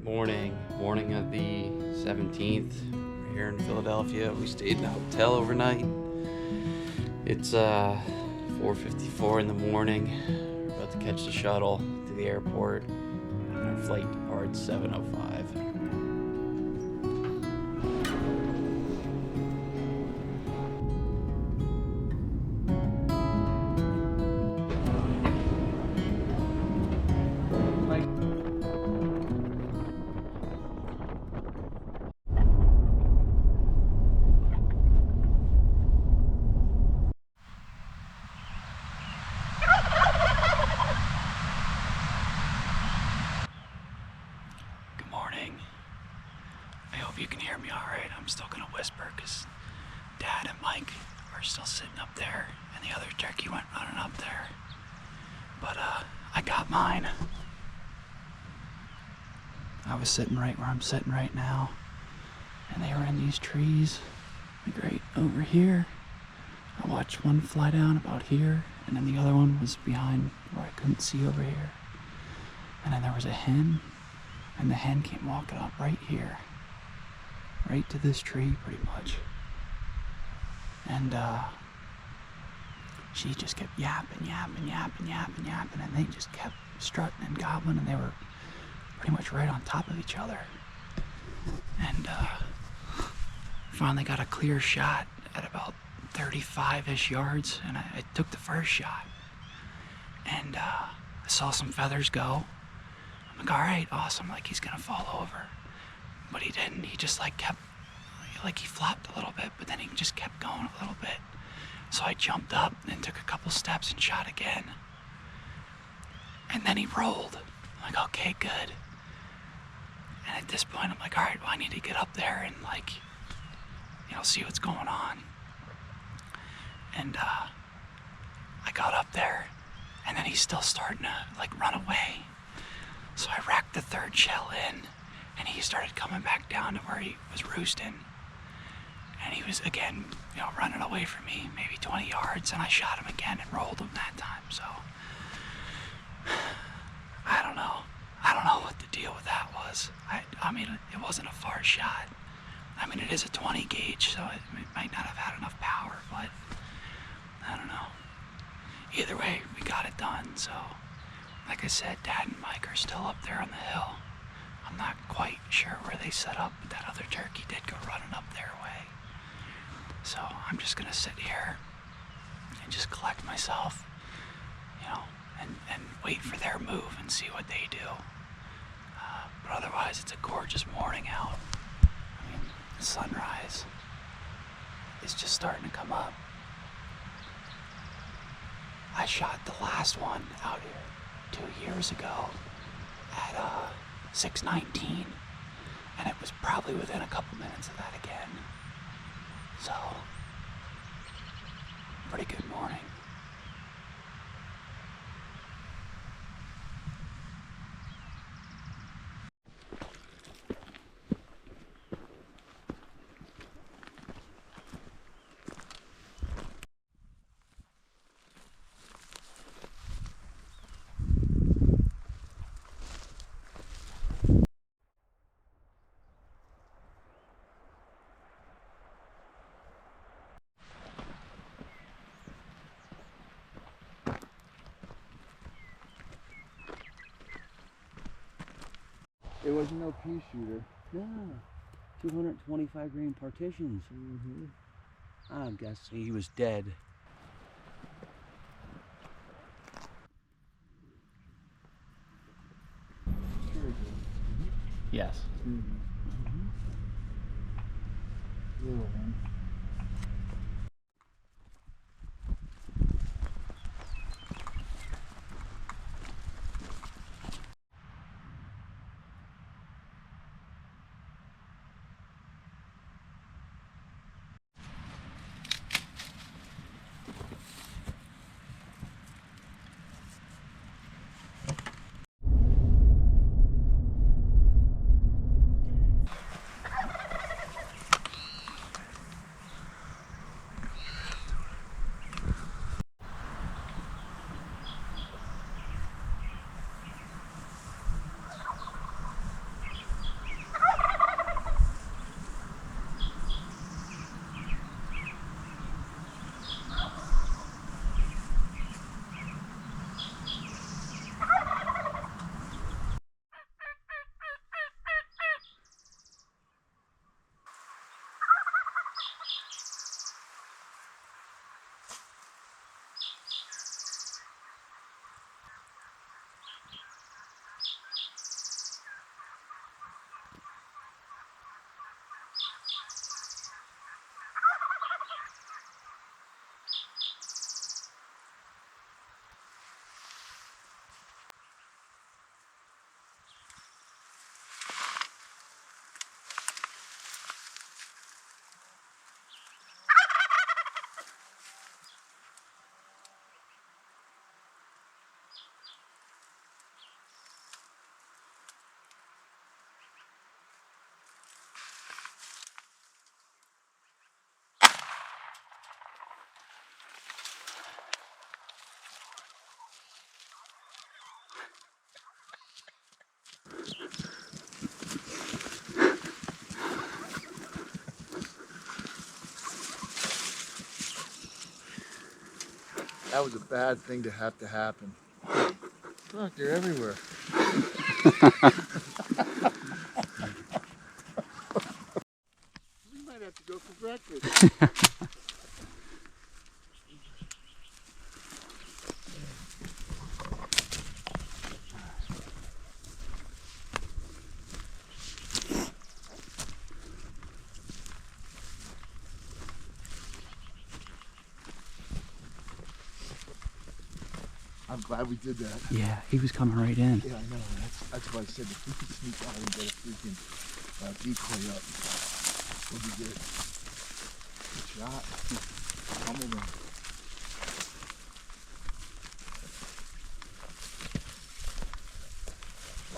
Morning of the 17th. We're here in Philadelphia. We stayed in a hotel overnight. It's 4:54 in the morning. We're about to catch the shuttle to the airport. Our flight departs 7:05. You can hear me all right. I'm still gonna whisper because Dad and Mike are still sitting up there and the other turkey went running up there. But I got mine. I was sitting right where I'm sitting right now, and they were in these trees like right over here. I watched one fly down about here, and then the other one was behind where I couldn't see over here. And then there was a hen, and the hen came walking up right here. Right to this tree, pretty much. And she just kept yapping, and they just kept strutting and gobbling, and they were pretty much right on top of each other. And finally got a clear shot at about 35-ish yards, and I took the first shot. And I saw some feathers go. I'm like, all right, awesome, like he's gonna fall over. But he didn't. He just kept, he flopped a little bit, but then he just kept going a little bit. So I jumped up and took a couple steps and shot again. And then he rolled. I'm like, okay, good. And at this point, I'm like, all right, well, I need to get up there and see what's going on. And I got up there, and then he's still starting to run away. So I racked the third shell in. And he started coming back down to where he was roosting. And he was, again, running away from me, maybe 20 yards, and I shot him again and rolled him that time. So, I don't know what the deal with that was. I mean, it wasn't a far shot. I mean, it is a 20 gauge, so it might not have had enough power, but I don't know. Either way, we got it done. So, like I said, Dad and Mike are still up there on the hill. I'm not quite sure where they set up, but that other turkey did go running up their way. So I'm just gonna sit here and just collect myself, and wait for their move and see what they do. But otherwise, it's a gorgeous morning out. I mean, the sunrise is just starting to come up. I shot the last one out here 2 years ago at 6:19, and it was probably within a couple minutes of that again. So, pretty good morning. It wasn't no pea shooter. No, 225 grain partitions. I'm guessing he was dead. Yes. Little one. That was a bad thing to have to happen. Look, they're everywhere. We might have to go for breakfast. I'm glad we did that. Yeah, he was coming right in. Yeah, I know. That's why I said if we could sneak out and get a freaking decoy up, we'll be good. Good shot. Pummeled him.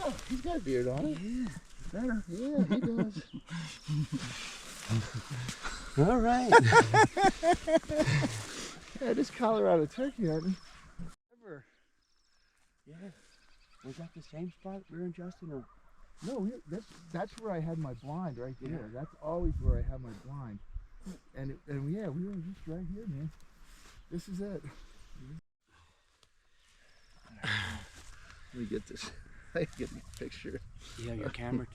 Oh, he's got a beard on it. Yeah, better. Yeah, he does. All right. Yeah, this Colorado turkey hunting. Yeah. Was that the same spot we were in, Justin? Or? No, that's where I had my blind right there. Yeah. That's always where I have my blind. And yeah, we were just right here, man. This is it. Let me get this. I can get a picture. You have your camera.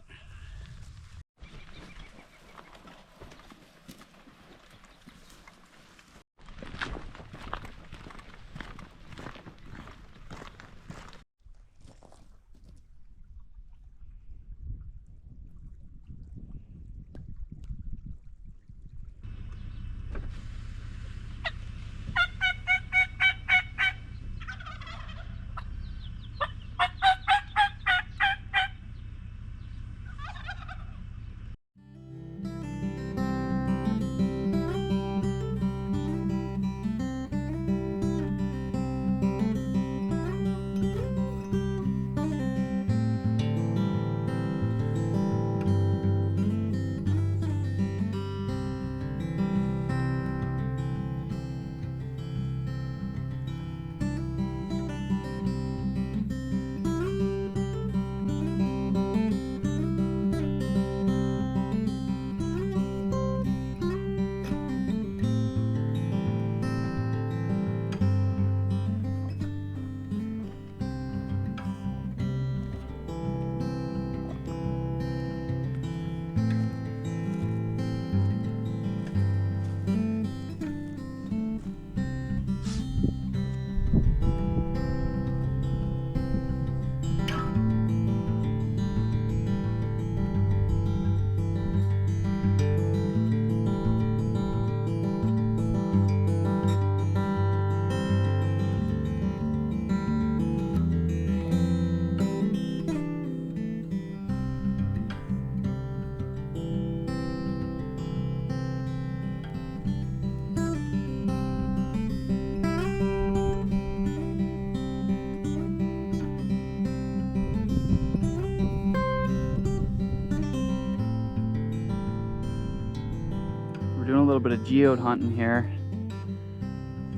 We're doing a little bit of geode hunting here.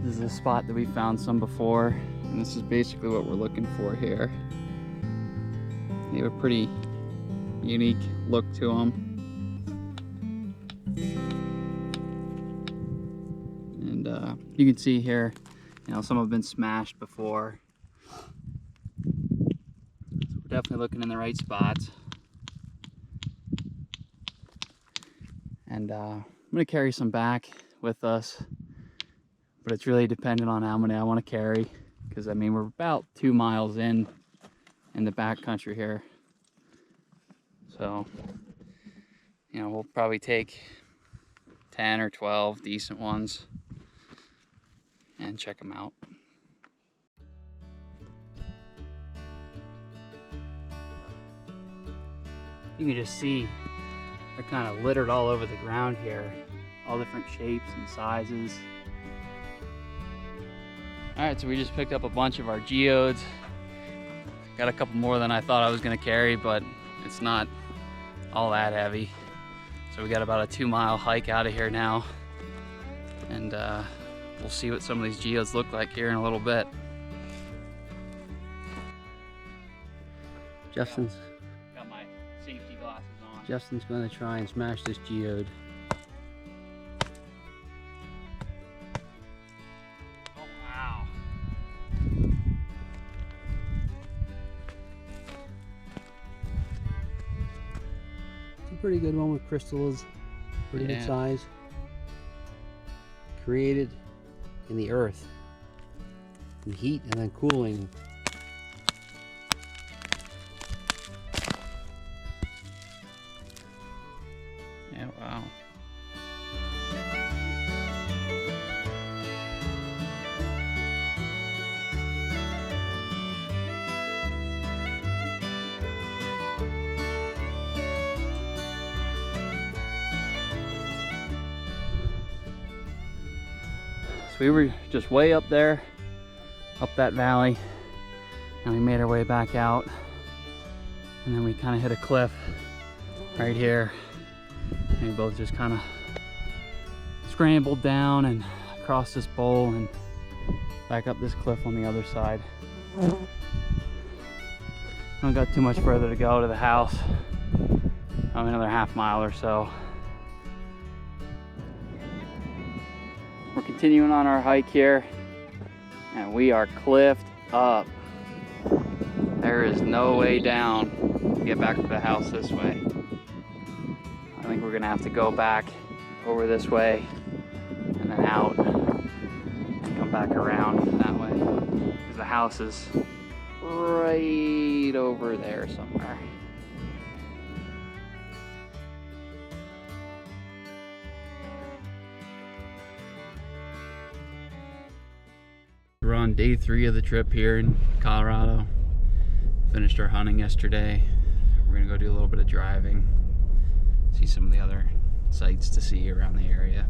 This is a spot that we found some before, and this is basically what we're looking for here. They have a pretty unique look to them. And you can see here, you know, some have been smashed before. So we're definitely looking in the right spots. And I'm gonna carry some back with us, but it's really dependent on how many I want to carry, because I mean we're about 2 miles in the back country here, so you know we'll probably take 10 or 12 decent ones and check them out. You can just see they're kind of littered all over the ground here, all different shapes and sizes. All right, so we just picked up a bunch of our geodes. Got a couple more than I thought I was gonna carry, but it's not all that heavy. So we got about a 2 mile hike out of here now. And we'll see what some of these geodes look like here in a little bit. Justin's Got my safety glasses on. Justin's gonna try and smash this geode. Oh wow. pretty good one with crystals, pretty good Yeah. size. Created in the earth, in heat and then cooling. Yeah, wow. So we were just way up there, up that valley, and we made our way back out. And then we kind of hit a cliff right here. And we both just kind of scrambled down and across this bowl and back up this cliff on the other side. Don't got too much further to go to the house. Probably another half mile or so. We're continuing on our hike here, and we are cliffed up. There is no way down to get back to the house this way. I think we're gonna have to go back over this way and then out and come back around that way, because the house is right over there somewhere. We're on day 3 of the trip here in Colorado. Finished our hunting yesterday. We're gonna go do a little bit of driving, see some of the other sights to see around the area.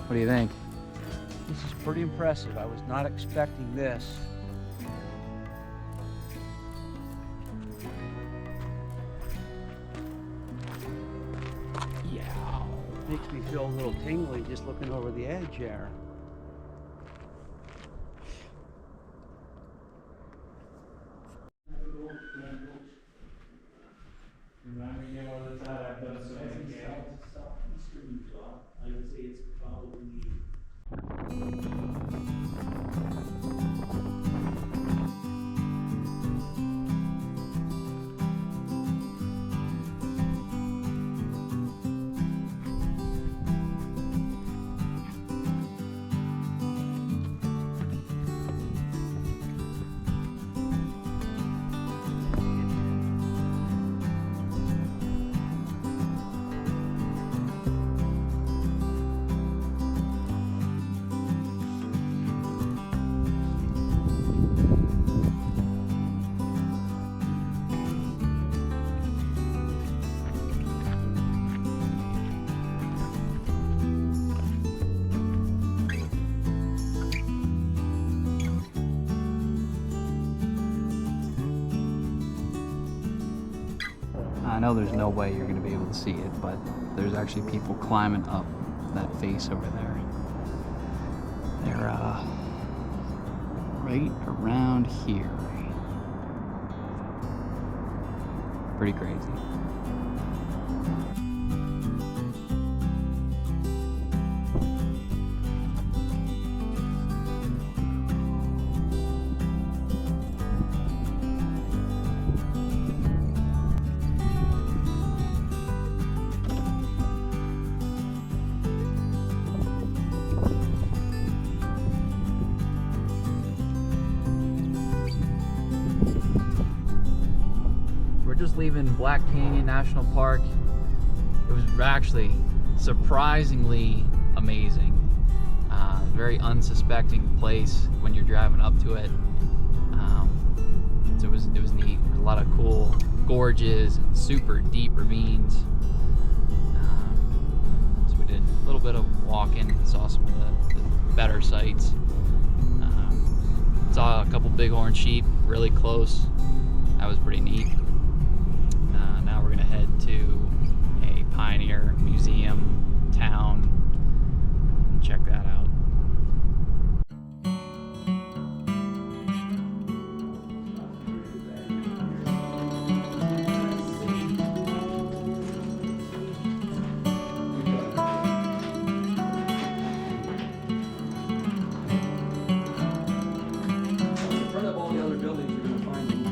What do you think? This is pretty impressive. I was not expecting this. Yeah. Makes me feel a little tingly just looking over the edge there. I know there's no way you're going to be able to see it, but there's actually people climbing up that face over there. They're right around here. Pretty crazy. Just leaving Black Canyon National Park. It was actually surprisingly amazing. Very unsuspecting place when you're driving up to it. So it was neat. There's a lot of cool gorges and super deep ravines. So we did a little bit of walking, saw some of the better sights. Saw a couple bighorn sheep really close. That was pretty neat. Now we're gonna head to a pioneer museum town and check that out. In front of all the other buildings, you're going to find them.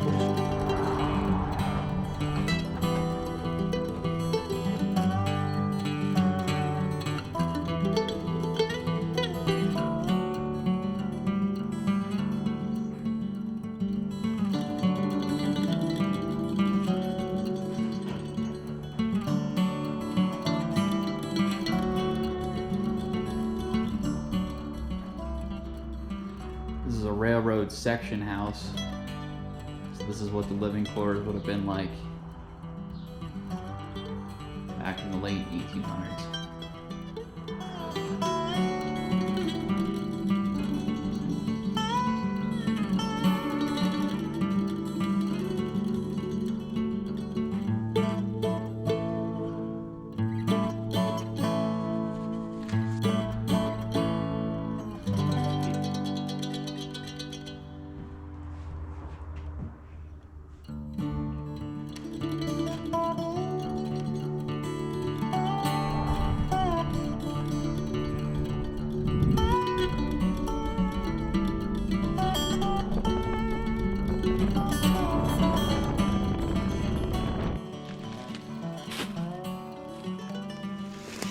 This is a railroad section house. So this is what the living quarters would have been like back in the late 1800s.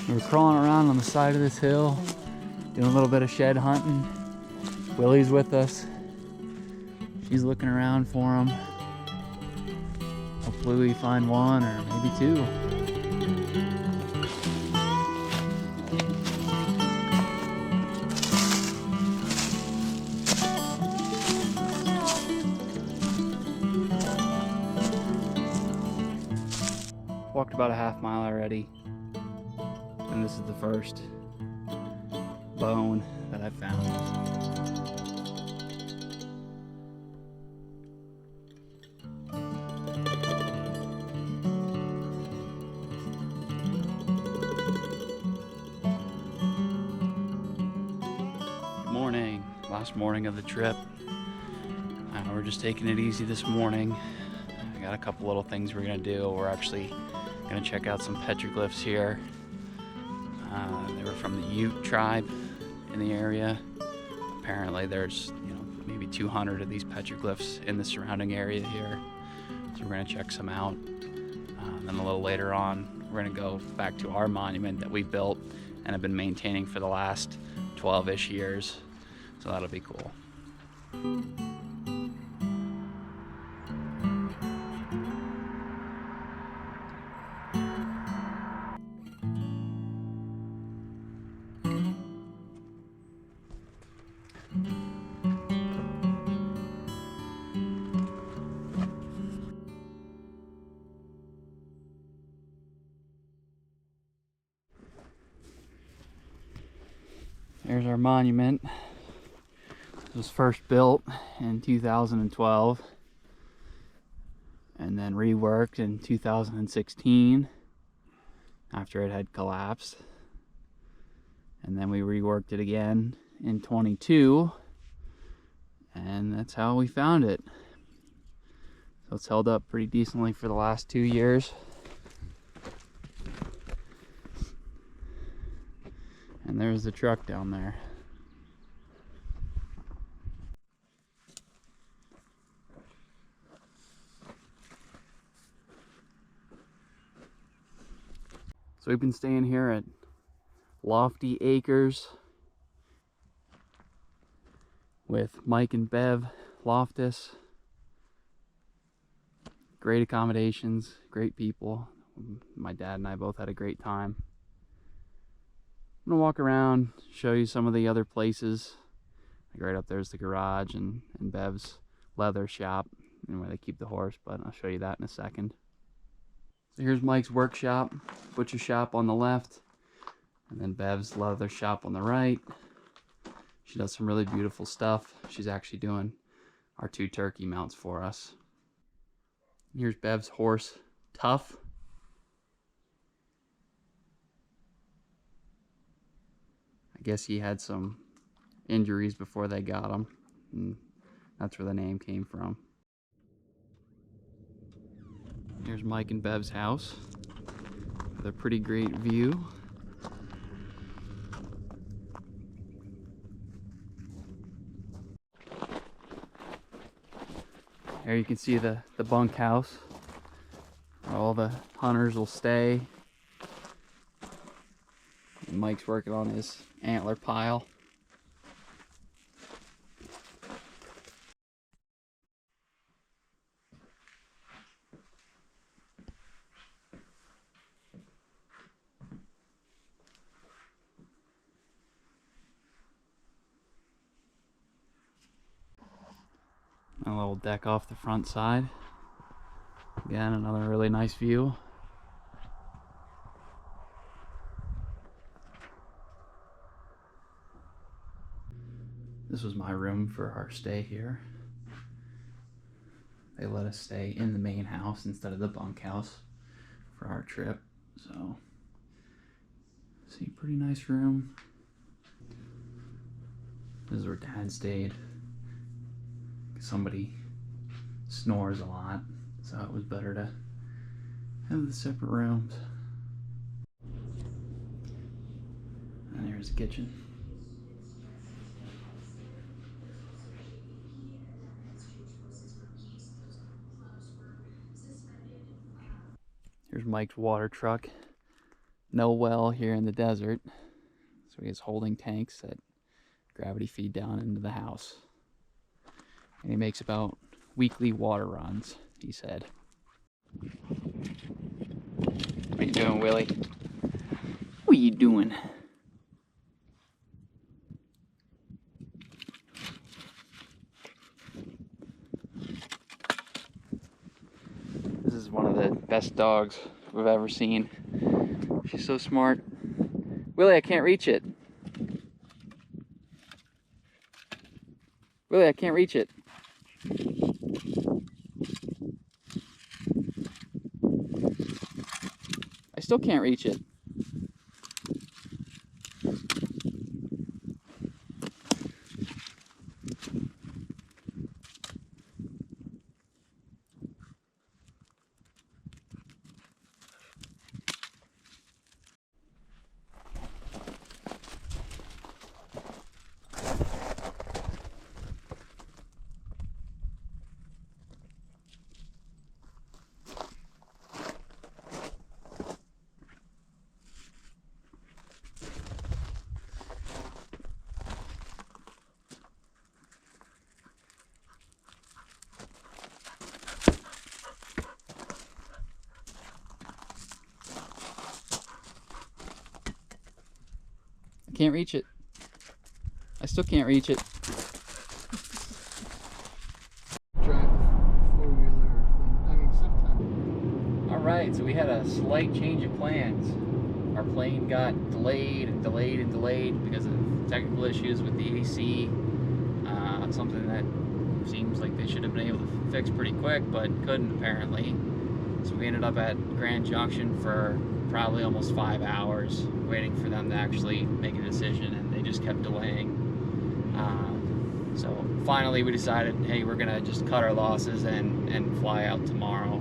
We're crawling around on the side of this hill, doing a little bit of shed hunting. Willie's with us. She's looking around for them. Hopefully we find one or maybe two. Walked about a half mile already. And this is the first bone that I found. Good morning. Last morning of the trip. We're just taking it easy this morning. I got a couple little things we're gonna do. We're actually gonna check out some petroglyphs here. They were from the Ute tribe in the area. Apparently there's, maybe 200 of these petroglyphs in the surrounding area here. So we're gonna check some out. Then a little later on, we're gonna go back to our monument that we built and have been maintaining for the last 12-ish years. So that'll be cool. There's our monument. It was first built in 2012. and then reworked in 2016 after it had collapsed. And then we reworked it again in 22, and that's how we found it. So it's held up pretty decently for the last 2 years. And there's the truck down there. So we've been staying here at Lofty Acres with Mike and Bev Loftus. Great accommodations, great people. My dad and I both had a great time. I'm gonna walk around, show you some of the other places. Like right up there's the garage and Bev's leather shop, and where they keep the horse, but I'll show you that in a second. So here's Mike's workshop, butcher shop on the left, and then Bev's leather shop on the right. She does some really beautiful stuff. She's actually doing our 2 turkey mounts for us. Here's Bev's horse, Tough. I guess he had some injuries before they got him, and that's where the name came from. Here's Mike and Bev's house with a pretty great view. There you can see the bunkhouse where all the hunters will stay. And Mike's working on his antler pile. A little deck off the front side. Again, another really nice view. This was my room for our stay here. They let us stay in the main house instead of the bunkhouse for our trip. So, see, pretty nice room. This is where Dad stayed. Somebody snores a lot, so it was better to have the separate rooms. And there's the kitchen. Here's Mike's water truck. No well here in the desert, so he has holding tanks that gravity feed down into the house. And he makes about weekly water runs, he said. What you doing, Willie? What you doing? This is one of the best dogs we've ever seen. She's so smart. Willie, I can't reach it. Willie, I can't reach it. I still can't reach it. I can't reach it. I still can't reach it. Drive a 4-wheeler thing. I mean, sometimes. Alright, so we had a slight change of plans. Our plane got delayed and delayed and delayed because of technical issues with the AC. Something that Seems like they should have been able to fix pretty quick, but couldn't apparently. So we ended up at Grand Junction for probably almost 5 hours waiting for them to actually make a decision, and they just kept delaying. So finally we decided, hey, we're gonna just cut our losses and fly out tomorrow.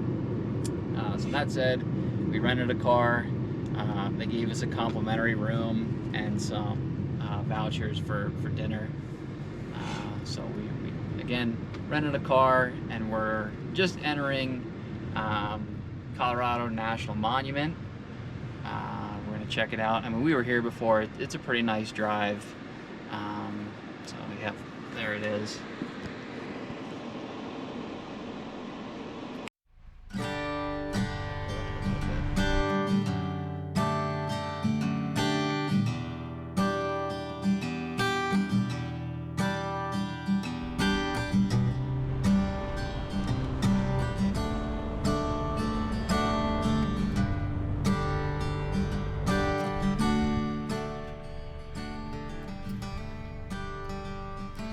So that said, we rented a car. They gave us a complimentary room and some vouchers for dinner. So we again rented a car, and we're just entering Colorado National Monument. We're gonna check it out. I mean, we were here before. It's a pretty nice drive. So yeah, there it is.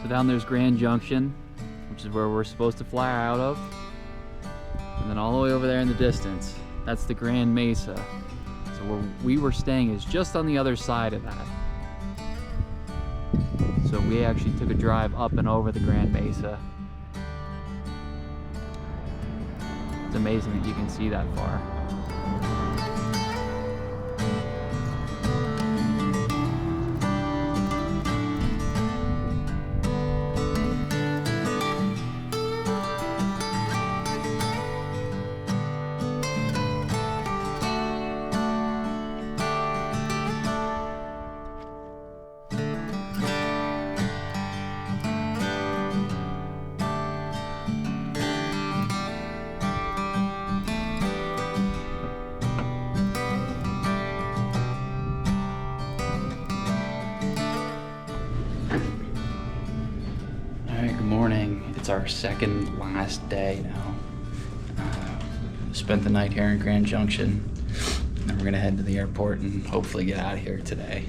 Down there's Grand Junction, which is where we're supposed to fly out of. And then all the way over there in the distance, that's the Grand Mesa. So where we were staying is just on the other side of that. So we actually took a drive up and over the Grand Mesa. It's amazing that you can see that far. It's our second last day now. Spent the night here in Grand Junction, and then we're gonna head to the airport and hopefully get out of here today.